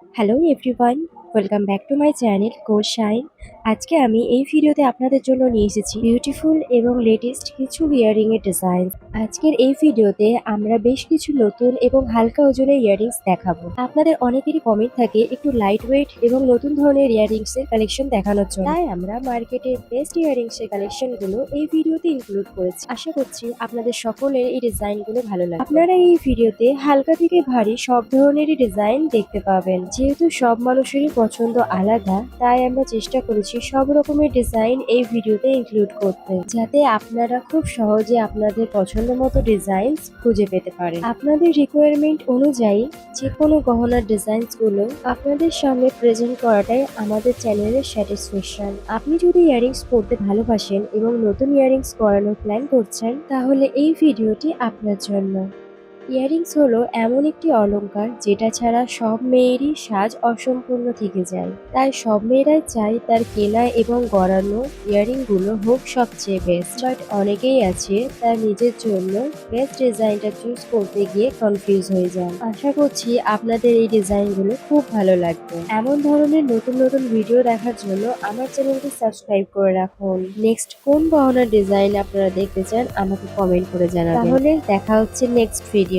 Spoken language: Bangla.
Hello everyone, welcome back to my channel core shine. আজকে আমি এই ভিডিওতে আপনাদের জন্য নিয়ে এসেছি বিউটিফুল এবং লেটেস্ট কিছু ইয়াররিং এর ডিজাইন। আজকের এই ভিডিওতে আমরা বেশ কিছু নতুন এবং হালকা ওজনের ইয়াররিংস দেখাবো। আপনাদের অনেকেরই কমেন্ট থাকে একটু লাইট ওয়েট এবং নতুন ধরনের ইয়াররিংস এর কালেকশন দেখানোর জন্য, তাই আমরা মার্কেটের বেস্ট ইয়াররিংস এর কালেকশন গুলো এই ভিডিওতে ইনক্লুড করেছি। আশা করছি আপনাদের সকলের এই ডিজাইন গুলো ভালো লাগবে। আপনারা এই ভিডিওতে হালকা থেকে ভারী সব ধরনেরই ডিজাইন দেখতে পাবেন। যেহেতু সব মানুষেরই পছন্দ আলাদা, তাই আমরা চেষ্টা করেছি সব রকমের ডিজাইন এই ভিডিওতে ইনক্লুড করতে, যাতে আপনারা খুব সহজে আপনাদের পছন্দ মতো ডিজাইন খুঁজে পেতে পারেন। আপনাদের রিকোয়ারমেন্ট অনুযায়ী যে কোনো গহনার ডিজাইনস গুলো আপনাদের সামনে প্রেজেন্ট করাটাই আমাদের চ্যানেলের স্যাটিসফ্যাকশন। আপনি যদি ইয়াররিংস পরতে ভালোবাসেন এবং নতুন ইয়াররিংস পরানোর প্ল্যান করছেন, তাহলে এই ভিডিওটি আপনার জন্য। ইয়াররিংস হলো এমন একটি অলংকার যেটা ছাড়া সব মেয়েরই সাজ অসম্পূর্ণ থেকে যায়। তাই সব মেয়েরাই চায় তার কেনা এবং গড়ানো ইয়াররিং গুলো হোক সবচেয়ে বেস্ট। বাট অনেকেই আছে তার নিজের জন্য বেস্ট ডিজাইনটা চুজ করতে গিয়ে কনফিউজ হয়ে যান। আশা করছি আপনাদের এই ডিজাইন গুলো খুব ভালো লাগবে। এমন ধরনের নতুন নতুন ভিডিও দেখার জন্য আমার চ্যানেলটি সাবস্ক্রাইব করে রাখুন। নেক্সট কোন গহনার ডিজাইন আপনারা দেখতে চান আমাকে কমেন্ট করে জানাবেন। তাহলে দেখা হচ্ছে নেক্সট ভিডিওতে।